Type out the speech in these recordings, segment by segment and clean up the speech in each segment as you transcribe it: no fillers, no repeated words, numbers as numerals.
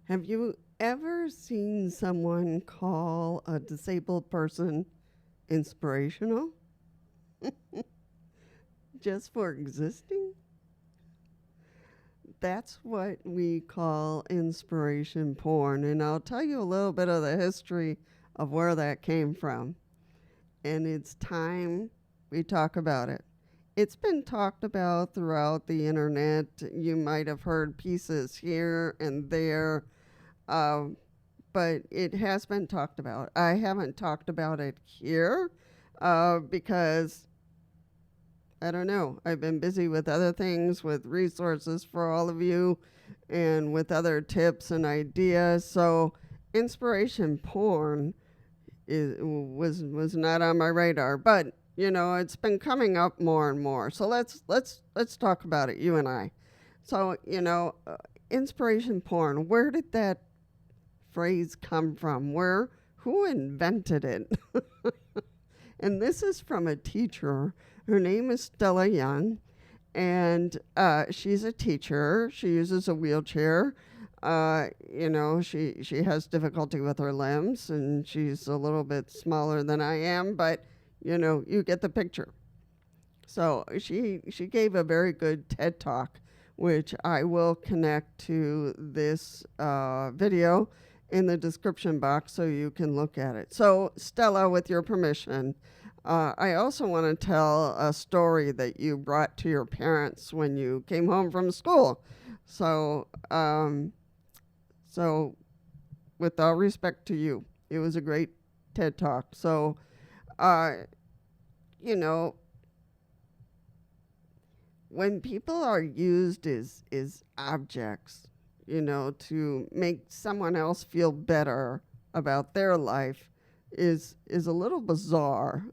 Have you ever seen someone call a disabled person inspirational just for existing? That's what we call inspiration porn. And I'll tell you a little bit of the history of where that came from. And it's time we talk about it. It's been talked about throughout the internet. You might have heard pieces here and there, uh, but it has been talked about. I haven't talked about it here because I don't know. I've been busy with other things, with resources for all of you, and with other tips and ideas. So, inspiration porn was not on my radar, but it's been coming up more and more. So let's talk about it, you and I. So inspiration porn. Where did that phrase come from? Who invented it? And this is from a teacher. Her name is Stella Young, and she's a teacher. She uses a wheelchair. She has difficulty with her limbs, and she's a little bit smaller than I am, but you get the picture. So she gave a very good TED talk, which I will connect to this video in the description box so you can look at it. So Stella, with your permission, I also want to tell a story that you brought to your parents when you came home from school. So, so with all respect to you, it was a great TED talk. So, uh, you know, when people are used as objects, to make someone else feel better about their life is a little bizarre.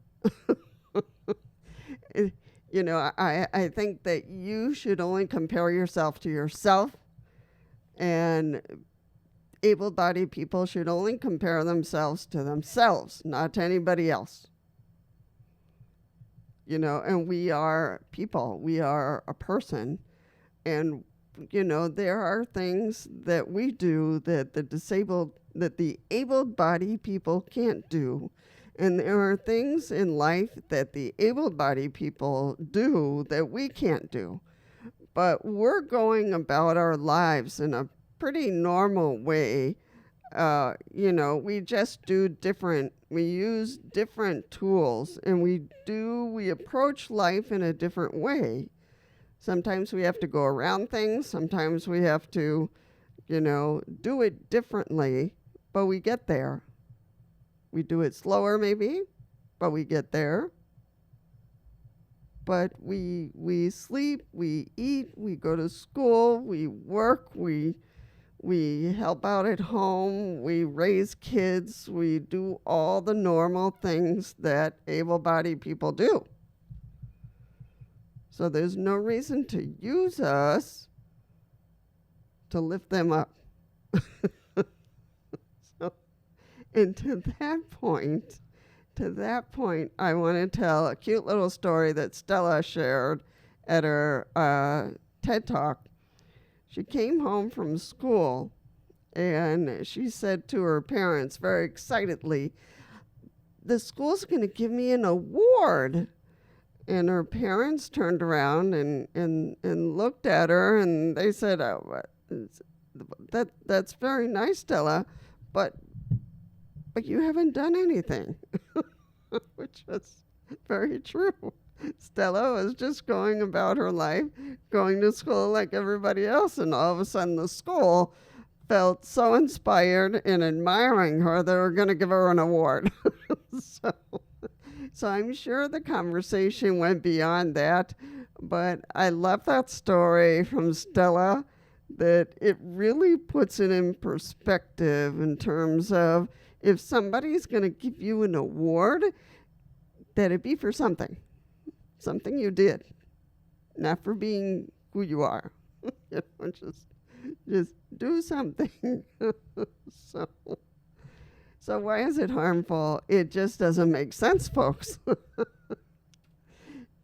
It- I think that you should only compare yourself to yourself, and able-bodied people should only compare themselves to themselves, not to anybody else. And we are people, we are a person, and there are things that we do that the able-bodied people can't do, and there are things in life that the able-bodied people do that we can't do. But we're going about our lives in a pretty normal way. We just do different, we use different tools, and we approach life in a different way. Sometimes we have to go around things, sometimes we have to, do it differently, but we get there. We do it slower maybe, but we get there. But we sleep, we eat, we go to school, we work, we help out at home, we raise kids, we do all the normal things that able-bodied people do. So there's no reason to use us to lift them up. So, and to that point, I want to tell a cute little story that Stella shared at her TED Talk. She came home from school and she said to her parents very excitedly, "The school's going to give me an award." And her parents turned around and looked at her and they said, "Oh, that's very nice, Stella, but you haven't done anything," which was very true. Stella was just going about her life, going to school like everybody else, and all of a sudden the school felt so inspired and admiring her they were going to give her an award. so, so I'm sure the conversation went beyond that, but I love that story from Stella, that it really puts it in perspective in terms of if somebody's going to give you an award, that it be for something you did, not for being who you are. Just do something. so so why is it harmful? It just doesn't make sense, folks.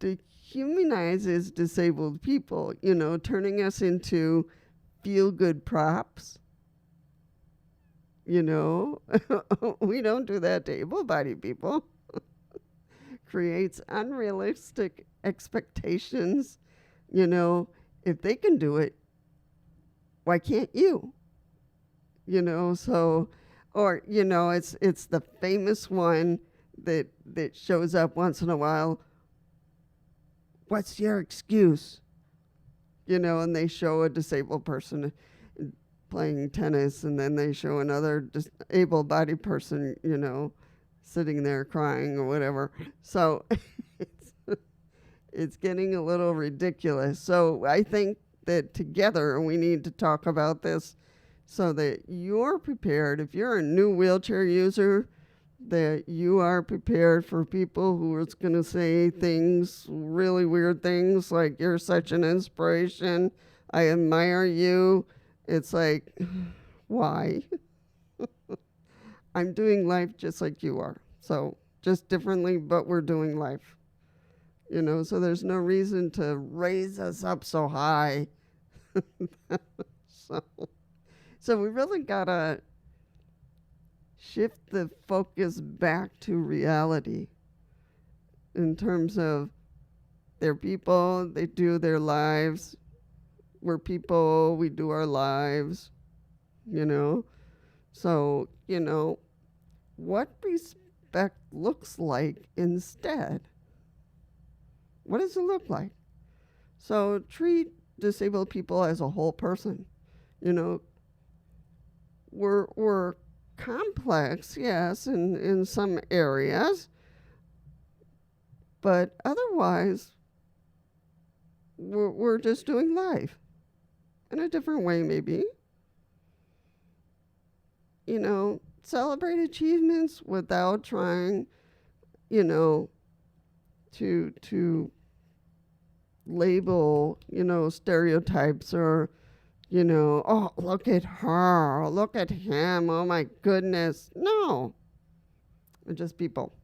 Dehumanizes disabled people, turning us into feel good props. you know. We don't do that to able-bodied people. Creates unrealistic expectations. You know, if they can do it, why can't you? You know, so, or, you know, it's the famous one that shows up once in a while. What's your excuse? You know, and they show a disabled person playing tennis, and then they show another able-bodied person, you know, sitting there crying or whatever. So it's, it's getting a little ridiculous. So I think that together we need to talk about this so that you're prepared. If you're a new wheelchair user, that you are prepared for people who are going to say things, really weird things like, you're such an inspiration, I admire you. It's like, why? I'm doing life just like you are. So just differently, but we're doing life. You know, so there's no reason to raise us up so high. So we really got to shift the focus back to reality in terms of they're people, they do their lives. We're people, we do our lives, you know. So, you know, what respect looks like instead. What does it look like? So treat disabled people as a whole person. You know, we're complex, yes, in some areas, but otherwise, we're just doing life in a different way, maybe. You know, celebrate achievements without trying, you know, to label, you know, stereotypes or, you know, oh, look at her, look at him, oh my goodness. No, we're just people.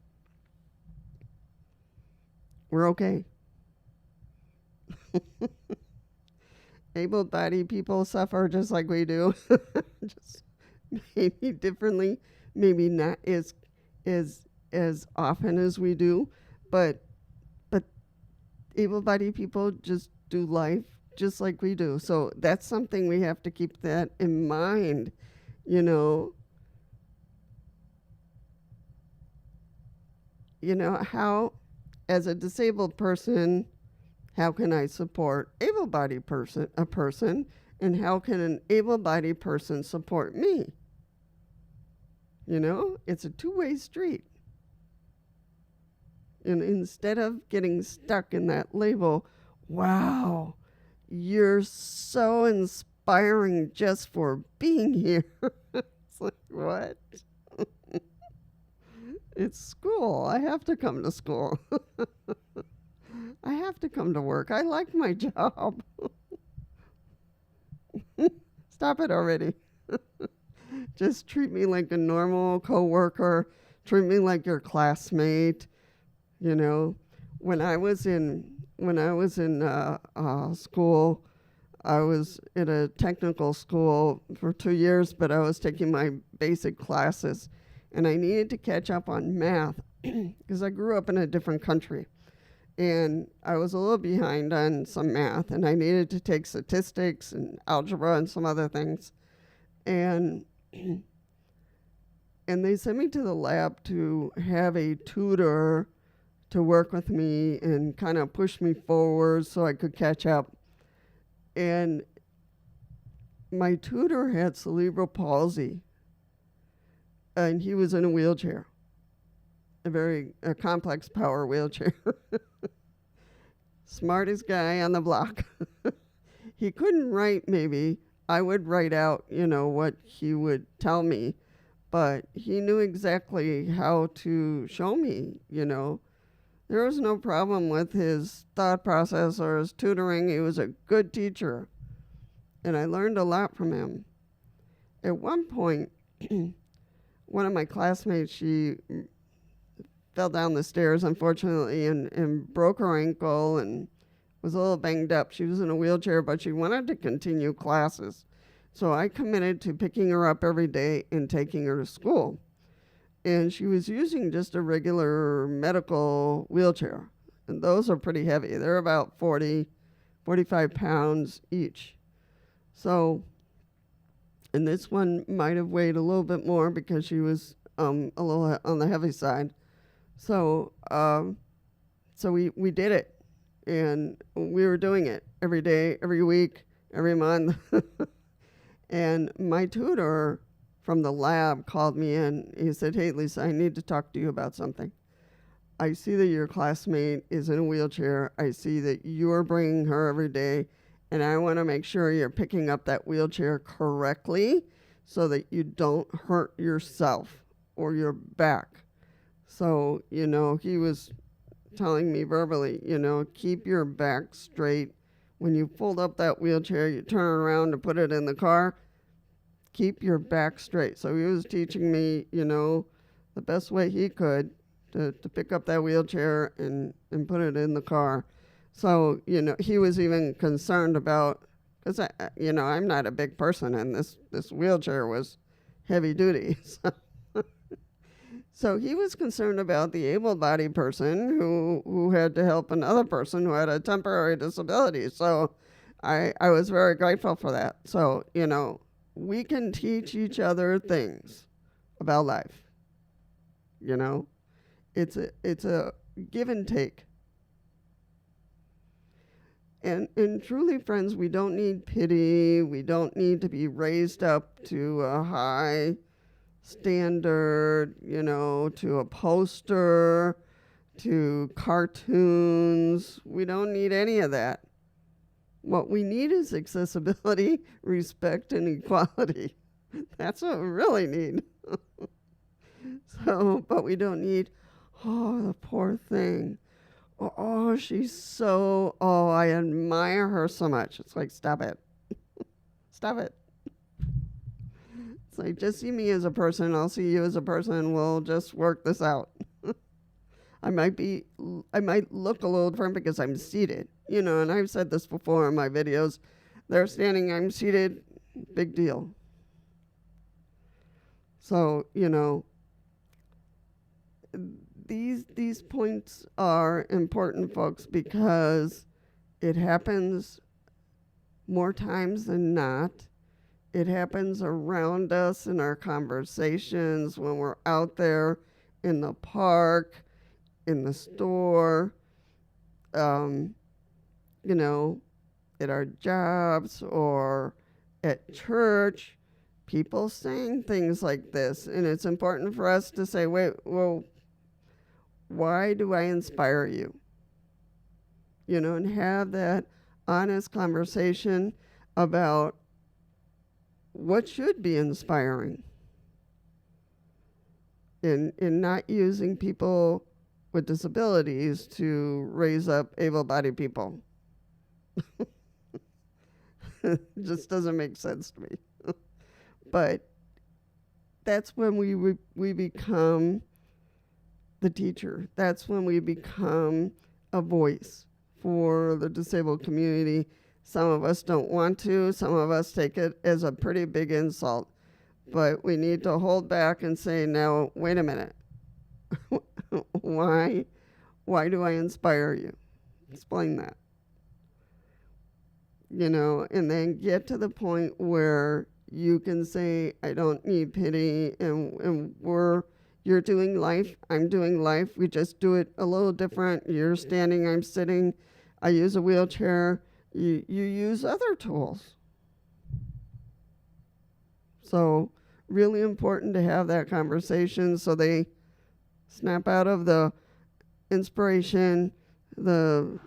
We're okay. Able-bodied people suffer just like we do, just maybe differently, maybe not as often as we do, but able-bodied people just do life just like we do. So that's something we have to keep that in mind, you know. You know, how, as a disabled person, how can I support able-bodied person, and how can an able-bodied person support me? You know, it's a two-way street. And instead of getting stuck in that label, wow, you're so inspiring just for being here. It's like, what? It's school. I have to come to school. I have to come to work. I like my job. Stop it already. Just treat me like a normal coworker. Treat me like your classmate. You know, when I was in school, I was in a technical school for 2 years, but I was taking my basic classes, and I needed to catch up on math because I grew up in a different country, and I was a little behind on some math, and I needed to take statistics and algebra and some other things, and they sent me to the lab to have a tutor to work with me and kind of push me forward so I could catch up. And my tutor had cerebral palsy, and he was in a wheelchair, a complex power wheelchair. Smartest guy on the block. He couldn't write, maybe. I would write out, you know, what he would tell me, but he knew exactly how to show me, you know. There was no problem with his thought process or his tutoring. He was a good teacher, and I learned a lot from him. At one point, one of my classmates, she fell down the stairs, unfortunately, and broke her ankle and was a little banged up. She was in a wheelchair, but she wanted to continue classes. So I committed to picking her up every day and taking her to school. And she was using just a regular medical wheelchair. And those are pretty heavy. They're about 40, 45 pounds each. So, and this one might have weighed a little bit more because she was a little on the heavy side. So, so we did it, and we were doing it every day, every week, every month. And my tutor from the lab called me in. He said, "Hey, Lisa, I need to talk to you about something. I see that your classmate is in a wheelchair. I see that you're bringing her every day, and I want to make sure you're picking up that wheelchair correctly so that you don't hurt yourself or your back." So, he was telling me verbally, keep your back straight. When you fold up that wheelchair, you turn around to put it in the car, keep your back straight. So he was teaching me, the best way he could to pick up that wheelchair and put it in the car. So, he was even concerned about, because, I'm not a big person, and this wheelchair was heavy duty. So he was concerned about the able-bodied person who had to help another person who had a temporary disability. So I was very grateful for that. So, we can teach each other things about life. It's a give and take. And truly, friends, we don't need pity. We don't need to be raised up to a high standard, to a poster, to cartoons. We don't need any of that. What we need is accessibility, respect, and equality. That's what we really need. But we don't need, the poor thing. I admire her so much. It's like, stop it. Stop it. It's like, just see me as a person. I'll see you as a person. We'll just work this out. I might look a little different because I'm seated, and I've said this before in my videos. They're standing, I'm seated, big deal. So, these points are important, folks, because it happens more times than not. It happens around us in our conversations when we're out there in the park, in the store, at our jobs or at church. People saying things like this, and it's important for us to say, wait, well, why do I inspire you? And have that honest conversation about what should be inspiring, in not using people with disabilities to raise up able-bodied people. It just doesn't make sense to me. But that's when we become the teacher. That's when we become a voice for the disabled community. Some of us don't want to. Some of us take it as a pretty big insult. But we need to hold back and say, now, wait a minute. Why do I inspire you? Explain that. And then get to the point where you can say, I don't need pity, and you're doing life, I'm doing life. We just do it a little different. You're standing, I'm sitting. I use a wheelchair. You use other tools. So really important to have that conversation so they snap out of the inspiration, the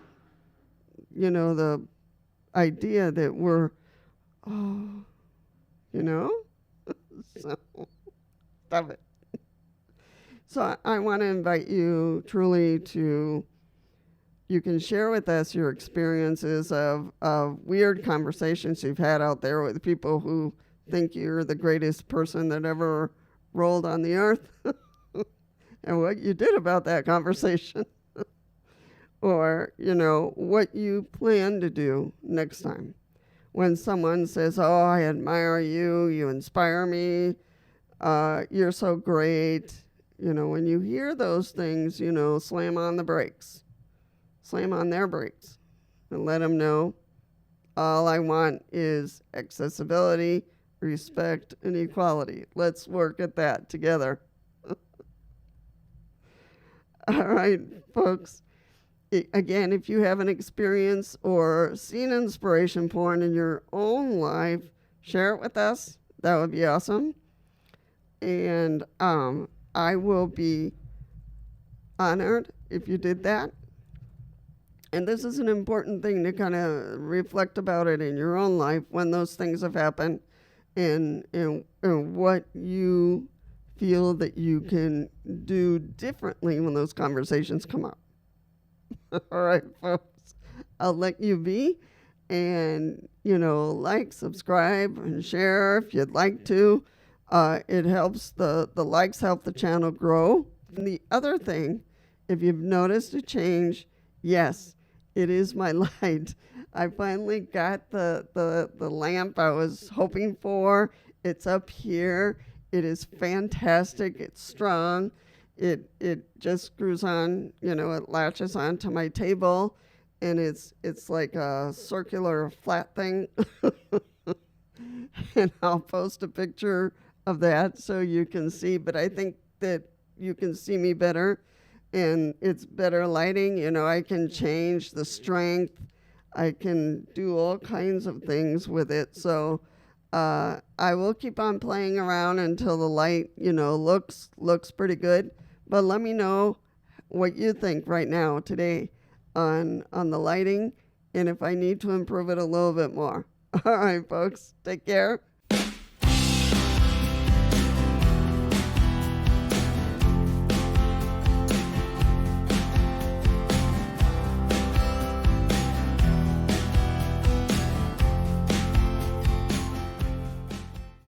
idea that we're, so stop it. So I want to invite you truly to, you can share with us your experiences of weird conversations you've had out there with people who think you're the greatest person that ever rolled on the earth and what you did about that conversation. Or, what you plan to do next time. when someone says, "Oh, I admire you, you inspire me, you're so great." When you hear those things, slam on the brakes, slam on their brakes, and let them know all I want is accessibility, respect, and equality. Let's work at that together. All right, folks. Again, if you have an experience or seen inspiration porn in your own life, share it with us. That would be awesome. And I will be honored if you did that. And this is an important thing to kind of reflect about it in your own life when those things have happened, and what you feel that you can do differently when those conversations come up. All right, folks, I'll let you be. And, like, subscribe, and share if you'd like to. It helps, the likes help the channel grow. And the other thing, if you've noticed a change, yes, it is my light. I finally got the lamp I was hoping for. It's up here. It is fantastic. It's strong. It just screws on, it latches onto my table, and it's like a circular flat thing. And I'll post a picture of that so you can see, but I think that you can see me better, and it's better lighting. I can change the strength. I can do all kinds of things with it. So I will keep on playing around until the light, looks pretty good. But let me know what you think right now today on the lighting, and if I need to improve it a little bit more. All right, folks, take care.